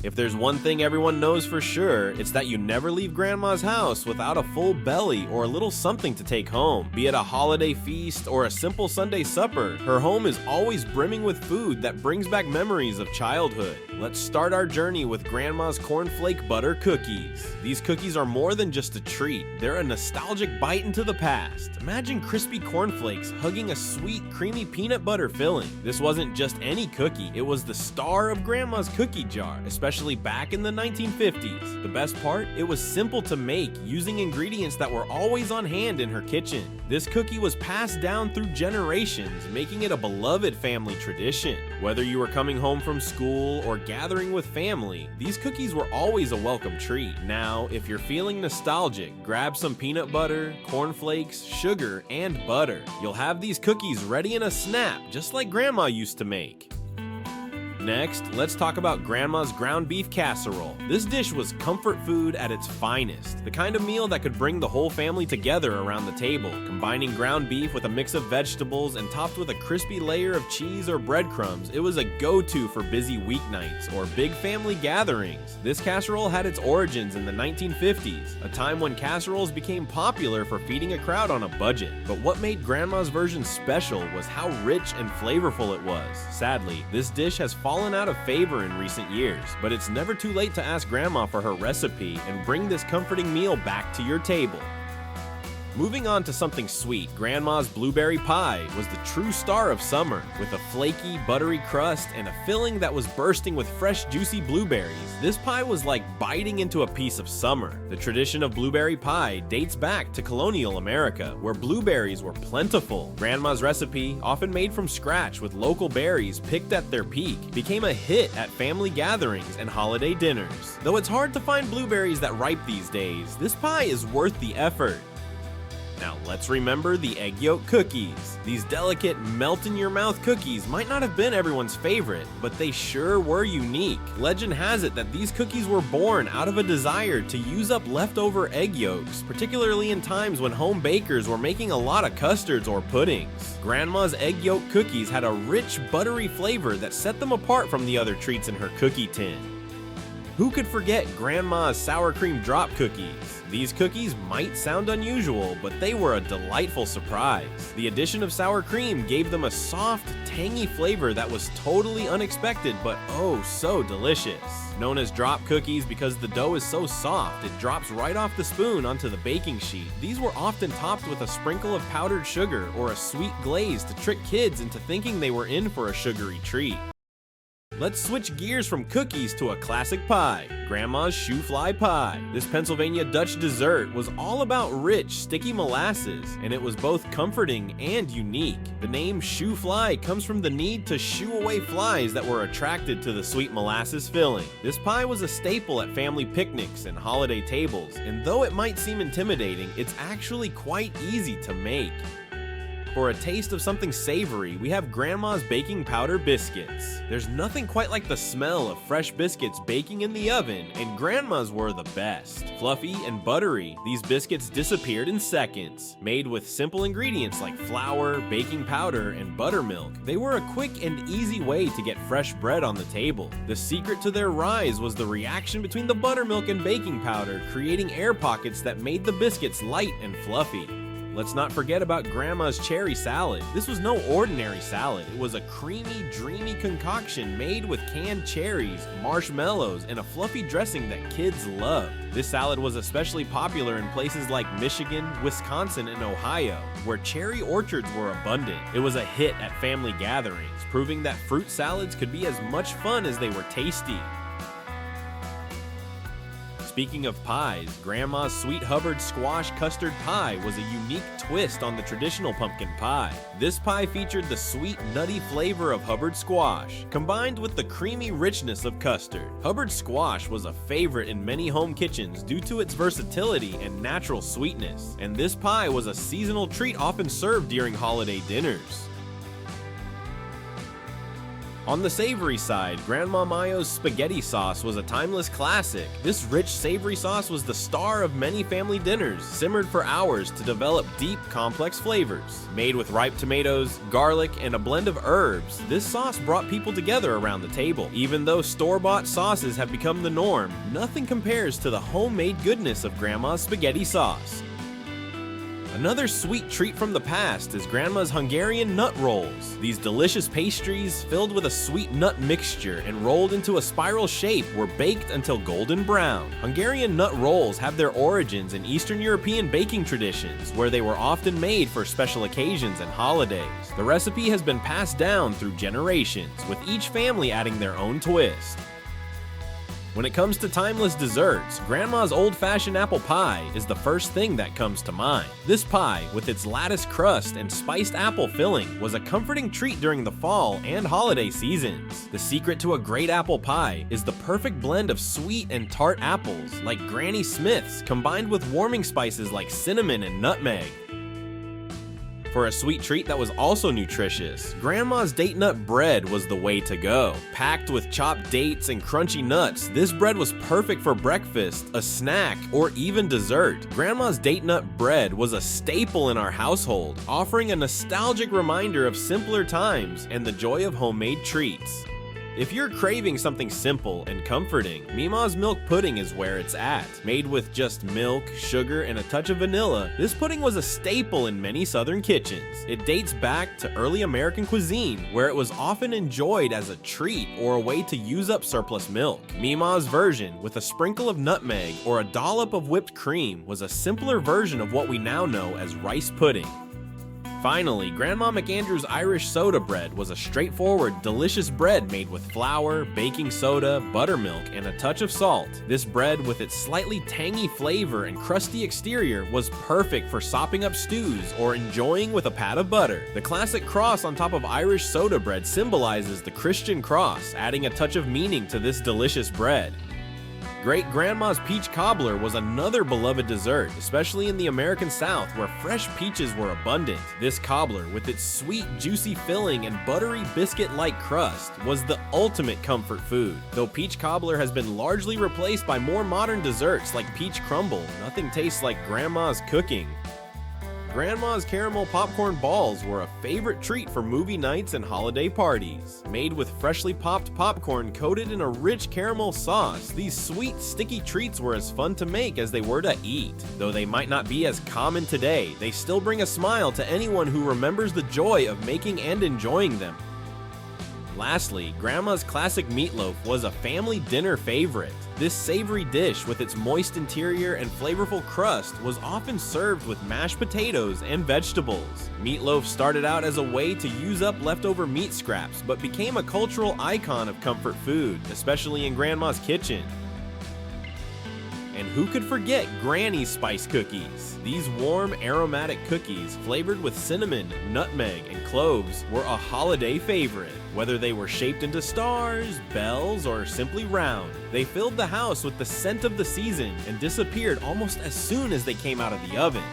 If there's one thing everyone knows for sure, it's that you never leave Grandma's house without a full belly or a little something to take home. Be it a holiday feast or a simple Sunday supper, her home is always brimming with food that brings back memories of childhood. Let's start our journey with Grandma's cornflake butter cookies. These cookies are more than just a treat, they're a nostalgic bite into the past. Imagine crispy cornflakes hugging a sweet, creamy peanut butter filling. This wasn't just any cookie, it was the star of Grandma's cookie jar, especially back in the 1950s. The best part? It was simple to make, using ingredients that were always on hand in her kitchen. This cookie was passed down through generations, making it a beloved family tradition. Whether you were coming home from school or gathering with family, these cookies were always a welcome treat. Now, if you're feeling nostalgic, grab some peanut butter, cornflakes, sugar, and butter. You'll have these cookies ready in a snap, just like Grandma used to make. Next, let's talk about Grandma's ground beef casserole. This dish was comfort food at its finest, the kind of meal that could bring the whole family together around the table. Combining ground beef with a mix of vegetables and topped with a crispy layer of cheese or breadcrumbs, it was a go-to for busy weeknights or big family gatherings. This casserole had its origins in the 1950s, a time when casseroles became popular for feeding a crowd on a budget. But what made Grandma's version special was how rich and flavorful it was. Sadly, this dish has fallen out of favor in recent years, but it's never too late to ask Grandma for her recipe and bring this comforting meal back to your table. Moving on to something sweet, Grandma's blueberry pie was the true star of summer, with a flaky, buttery crust and a filling that was bursting with fresh, juicy blueberries. This pie was like biting into a piece of summer. The tradition of blueberry pie dates back to colonial America, where blueberries were plentiful. Grandma's recipe, often made from scratch with local berries picked at their peak, became a hit at family gatherings and holiday dinners. Though it's hard to find blueberries that ripe these days, this pie is worth the effort. Now let's remember the egg yolk cookies. These delicate, melt-in-your-mouth cookies might not have been everyone's favorite, but they sure were unique. Legend has it that these cookies were born out of a desire to use up leftover egg yolks, particularly in times when home bakers were making a lot of custards or puddings. Grandma's egg yolk cookies had a rich, buttery flavor that set them apart from the other treats in her cookie tin. Who could forget Grandma's sour cream drop cookies? These cookies might sound unusual, but they were a delightful surprise. The addition of sour cream gave them a soft, tangy flavor that was totally unexpected, but oh so delicious. Known as drop cookies because the dough is so soft, it drops right off the spoon onto the baking sheet. These were often topped with a sprinkle of powdered sugar or a sweet glaze to trick kids into thinking they were in for a sugary treat. Let's switch gears from cookies to a classic pie, Grandma's shoe fly pie. This Pennsylvania Dutch dessert was all about rich, sticky molasses, and it was both comforting and unique. The name shoe fly comes from the need to shoo away flies that were attracted to the sweet molasses filling. This pie was a staple at family picnics and holiday tables, and though it might seem intimidating, it's actually quite easy to make. For a taste of something savory, we have Grandma's baking powder biscuits. There's nothing quite like the smell of fresh biscuits baking in the oven, and Grandma's were the best. Fluffy and buttery, these biscuits disappeared in seconds. Made with simple ingredients like flour, baking powder, and buttermilk, they were a quick and easy way to get fresh bread on the table. The secret to their rise was the reaction between the buttermilk and baking powder, creating air pockets that made the biscuits light and fluffy. Let's not forget about Grandma's cherry salad. This was no ordinary salad. It was a creamy, dreamy concoction made with canned cherries, marshmallows, and a fluffy dressing that kids loved. This salad was especially popular in places like Michigan, Wisconsin, and Ohio, where cherry orchards were abundant. It was a hit at family gatherings, proving that fruit salads could be as much fun as they were tasty. Speaking of pies, Grandma's Sweet Hubbard Squash Custard Pie was a unique twist on the traditional pumpkin pie. This pie featured the sweet, nutty flavor of Hubbard squash, combined with the creamy richness of custard. Hubbard squash was a favorite in many home kitchens due to its versatility and natural sweetness, and this pie was a seasonal treat often served during holiday dinners. On the savory side, Grandma Mayo's spaghetti sauce was a timeless classic. This rich savory sauce was the star of many family dinners, simmered for hours to develop deep, complex flavors. Made with ripe tomatoes, garlic, and a blend of herbs, this sauce brought people together around the table. Even though store-bought sauces have become the norm, nothing compares to the homemade goodness of Grandma's spaghetti sauce. Another sweet treat from the past is Grandma's Hungarian nut rolls. These delicious pastries, filled with a sweet nut mixture and rolled into a spiral shape, were baked until golden brown. Hungarian nut rolls have their origins in Eastern European baking traditions, where they were often made for special occasions and holidays. The recipe has been passed down through generations, with each family adding their own twist. When it comes to timeless desserts, Grandma's old-fashioned apple pie is the first thing that comes to mind. This pie, with its lattice crust and spiced apple filling, was a comforting treat during the fall and holiday seasons. The secret to a great apple pie is the perfect blend of sweet and tart apples, like Granny Smith's, combined with warming spices like cinnamon and nutmeg. For a sweet treat that was also nutritious, Grandma's date nut bread was the way to go. Packed with chopped dates and crunchy nuts, this bread was perfect for breakfast, a snack, or even dessert. Grandma's date nut bread was a staple in our household, offering a nostalgic reminder of simpler times and the joy of homemade treats. If you're craving something simple and comforting, Mima's milk pudding is where it's at. Made with just milk, sugar, and a touch of vanilla, this pudding was a staple in many southern kitchens. It dates back to early American cuisine, where it was often enjoyed as a treat or a way to use up surplus milk. Mima's version, with a sprinkle of nutmeg or a dollop of whipped cream, was a simpler version of what we now know as rice pudding. Finally, Grandma McAndrew's Irish soda bread was a straightforward, delicious bread made with flour, baking soda, buttermilk, and a touch of salt. This bread, with its slightly tangy flavor and crusty exterior, was perfect for sopping up stews or enjoying with a pat of butter. The classic cross on top of Irish soda bread symbolizes the Christian cross, adding a touch of meaning to this delicious bread. Great Grandma's peach cobbler was another beloved dessert, especially in the American South, where fresh peaches were abundant. This cobbler, with its sweet, juicy filling and buttery biscuit-like crust, was the ultimate comfort food. Though peach cobbler has been largely replaced by more modern desserts like peach crumble, nothing tastes like Grandma's cooking. Grandma's caramel popcorn balls were a favorite treat for movie nights and holiday parties. Made with freshly popped popcorn coated in a rich caramel sauce, these sweet, sticky treats were as fun to make as they were to eat. Though they might not be as common today, they still bring a smile to anyone who remembers the joy of making and enjoying them. Lastly, Grandma's classic meatloaf was a family dinner favorite. This savory dish, with its moist interior and flavorful crust, was often served with mashed potatoes and vegetables. Meatloaf started out as a way to use up leftover meat scraps, but became a cultural icon of comfort food, especially in Grandma's kitchen. And who could forget Granny's spice cookies? These warm, aromatic cookies, flavored with cinnamon, nutmeg, and cloves, were a holiday favorite. Whether they were shaped into stars, bells, or simply round, they filled the house with the scent of the season and disappeared almost as soon as they came out of the oven.